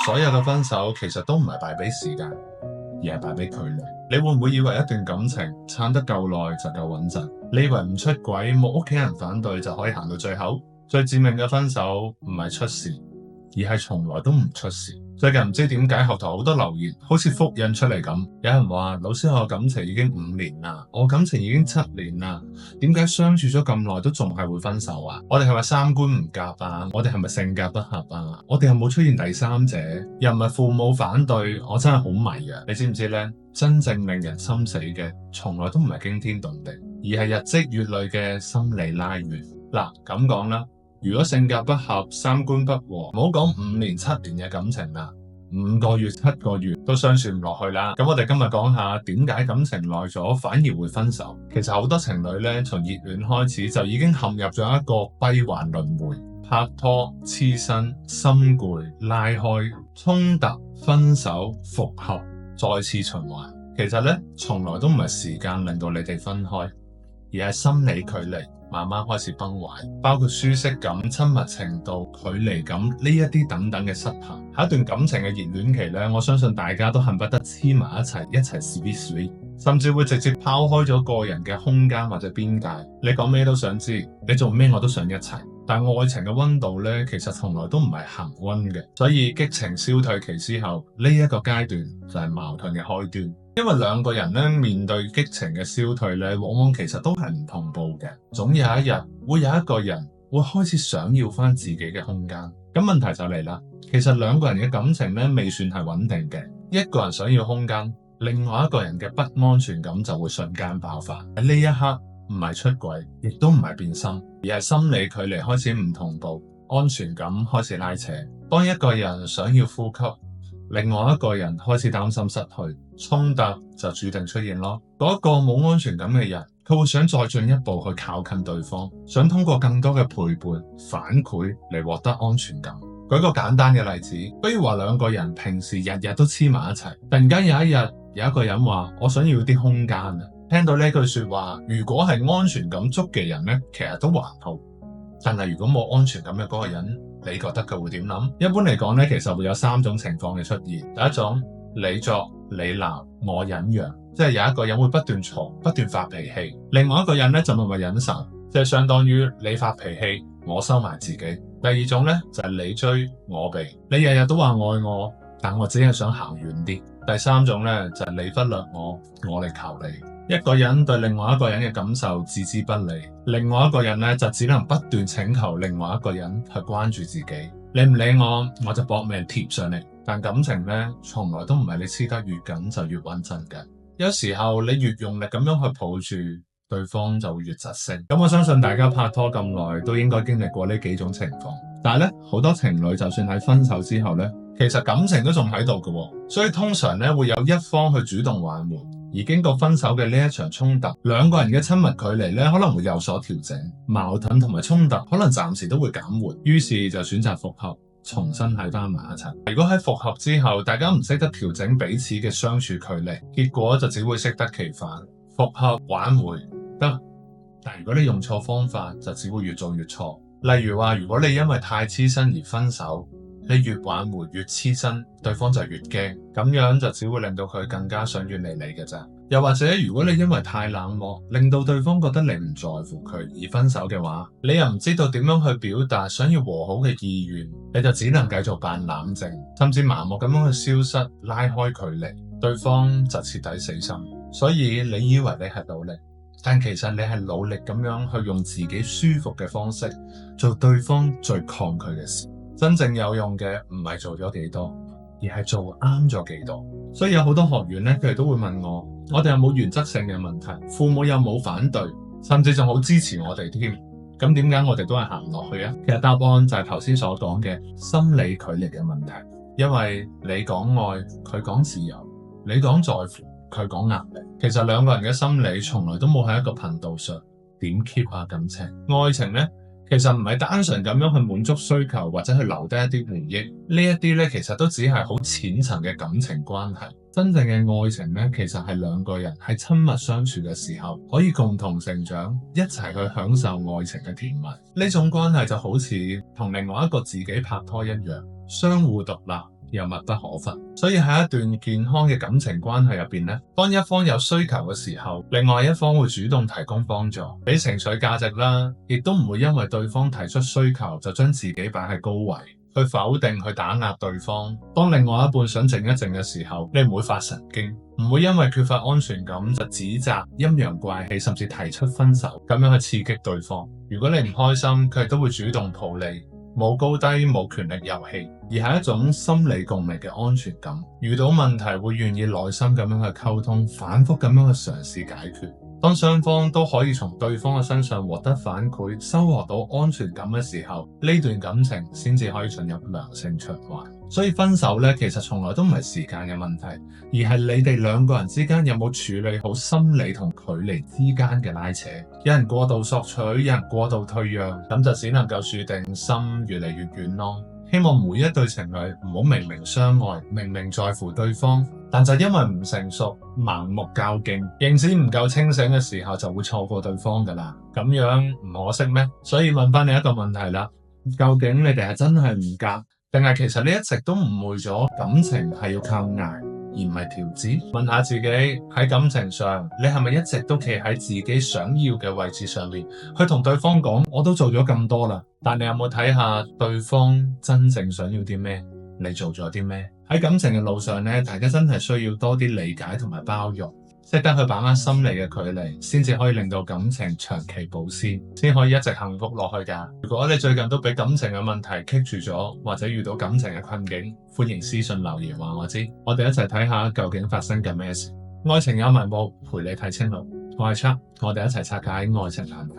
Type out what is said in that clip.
所有嘅分手其實都唔係敗俾時間，而係敗俾距離。你會唔會以為一段感情撐得夠耐就夠穩陣？你以為唔出軌冇屋企人反對就可以行到最後？最致命嘅分手唔係出事，而係從來都唔出事。最近唔知點解後台好多留言好似複印出嚟咁，有人話老師，我感情已經5年啦，我感情已經7年啦，點解相處咗咁耐都仲係會分手啊？我哋係咪三觀唔夾啊？我哋係咪性格不合啊？我哋有冇出現第三者？又唔係父母反對？我真係好迷啊！你知唔知呢？真正令人心死嘅從來都唔係驚天動地，而係日積月累嘅心理拉遠。嗱，咁講啦，如果性格不合、三觀不和，唔好講5年7年嘅感情啦，5個月7個月都相處唔落去啦。咁我哋今日講下點解感情耐咗反而會分手。其實好多情侶咧，從熱戀開始就已經陷入咗一個閉環輪迴，拍拖、黐身、心攰、拉開、衝突、分手、復合，再次循環。其實咧，從來都唔係時間令到你哋分開，而係心理距離慢慢開始崩壞，包括舒適感、親密程度、距離感呢一啲等等嘅失衡。喺一段感情嘅熱戀期咧，我相信大家都恨不得黐埋一齊 sweet sweet，甚至會直接拋開咗個人嘅空間或者邊界。你講咩都想知，你做咩我都想一齊。但愛情嘅溫度咧，其實從來都唔係恆溫嘅，所以激情消退期之後，呢一個階段就係矛盾嘅開端。因為兩個人咧面對激情嘅消退咧，往往其實都係唔同步嘅。總有一日會有一個人會開始想要翻自己嘅空間。咁問題就嚟啦，其實兩個人嘅感情咧未算係穩定嘅，一個人想要空間，另外一個人嘅不安全感就會瞬間爆發。喺呢一刻唔係出軌，亦都唔係變心，而係心理距離開始唔同步，安全感開始拉扯。當一個人想要呼吸，另外一個人開始擔心失去，衝突就注定出現咯。嗰個冇安全感嘅人，佢會想再進一步去靠近對方，想通過更多嘅陪伴、反饋嚟獲得安全感。舉個簡單嘅例子，不如話兩個人平時日日都黐埋一齊，突然間有一日有一個人話我想要啲空間啊。聽到呢句說話，如果係安全感足嘅人呢，其實都還好。但係如果冇安全感嘅嗰個人，你覺得佢會點諗？一般嚟講呢，其實會有3種情況嘅出現。第一種，你作你鬧，我忍讓，即係有一個人會不斷嘈、不斷發脾氣，另外一個人呢就默默忍受，即係相當於你發脾氣，我收埋自己。第二種呢，就係你追我避，你日日都話愛我，但我只係想行遠啲。第三種呢，就係你忽略我，我嚟求你。一個人對另外一個人嘅感受置之不理，另外一個人呢，就只能不斷請求另外一個人去關注自己。你唔理我，我就搏命貼上嚟。但感情呢，從來都唔係你黐得越緊就越穩陣嘅。有時候你越用力咁樣去抱住對方，就會越窒息。咁我相信大家拍拖咁耐都應該經歷過呢幾種情況。但係呢，好多情侶就算喺分手之後呢，其實感情都仲喺度嘅，所以通常呢，會有一方去主動挽回。而經過分手嘅呢一場衝突，兩個人嘅親密距離咧可能會有所調整，矛盾同埋衝突可能暫時都會減緩，於是就選擇復合，重新喺翻埋一齊。如果喺復合之後，大家唔識得調整彼此嘅相處距離，結果就只會適得其反。復合挽回得，但如果你用錯方法，就只會越做越錯。例如話，如果你因為太黐身而分手，你越挽回越黐身，對方就越驚，咁樣就只會令到佢更加想遠離你嘅咋。又或者如果你因為太冷漠，令到對方覺得你唔在乎佢而分手嘅話，你又唔知道點樣去表達想要和好嘅意願，你就只能繼續扮冷靜，甚至盲目咁樣去消失，拉開距離，對方就徹底死心。所以你以為你係努力，但其實你係努力咁樣去用自己舒服嘅方式做對方最抗拒嘅事。真正有用嘅唔係做咗幾多，而係做啱咗幾多。所以有好多學員咧，佢哋都會問我哋有冇原則性嘅問題？父母有冇反對，甚至仲好支持我哋添？咁點解我哋都係行唔落去啊？其實答案就係頭先所講嘅心理距離嘅問題。因為你講愛，佢講自由；你講在乎，佢講壓力。其實兩個人嘅心理從來都冇喺一個頻道上。點 keep 啊感情？愛情呢，其實唔係單純咁樣去滿足需求或者去留低一啲回憶，呢一啲咧其實都只係好淺層嘅感情關係。真正嘅愛情咧，其實係兩個人喺親密相處嘅時候，可以共同成長，一齊去享受愛情嘅甜蜜。呢種關係就好似同另外一個自己拍拖一樣，相互獨立，又密不可分。所以喺一段健康嘅感情關係入邊咧，當一方有需求嘅時候，另外一方會主動提供幫助，俾情緒價值啦，亦都唔會因為對方提出需求就將自己擺喺高位，去否定、去打壓對方。當另外一半想靜一靜嘅時候，你唔會發神經，唔會因為缺乏安全感就指責、陰陽怪氣，甚至提出分手，咁樣去刺激對方。如果你唔開心，佢亦都會主動抱你，冇高低，冇權力遊戲，而係一種心理共鳴嘅安全感。遇到問題會願意耐心咁樣去溝通，反覆咁樣去嘗試解決。當雙方都可以從對方嘅身上獲得反饋，收穫到安全感嘅時候，呢段感情先至可以進入良性循環。所以分手呢，其實從來都唔係時間嘅問題，而係你哋兩個人之間有冇處理好心理同距離之間嘅拉扯。有人過度索取，有人過度退讓，咁就只能夠注定心越嚟越遠咯。希望每一對情侶唔好明明相愛，明明在乎對方，但就因為唔成熟、盲目較勁、認知唔夠清醒嘅時候，就會錯過對方噶啦。咁樣唔可惜咩？所以問翻你一個問題啦，究竟你哋係真係唔夾，定係其實你一直都誤會咗感情係要靠捱，而唔係調節？問下自己，喺感情上，你係咪一直都企喺自己想要嘅位置上面，去同對方講，我都做咗咁多啦，但你有冇睇下對方真正想要啲咩？你做咗啲咩？喺感情嘅路上呢，大家真係需要多啲理解同埋包容，識得去把握心理嘅距離，先至可以令到感情長期保鮮，先可以一直幸福落去㗎。如果你最近都俾感情嘅問題棘住咗，或者遇到感情嘅困境，歡迎私信留言話我知，我哋一齊睇下究竟發生緊咩事。愛情有迷霧，陪你睇清路。我係 Chuck，我哋一齊拆解愛情難題。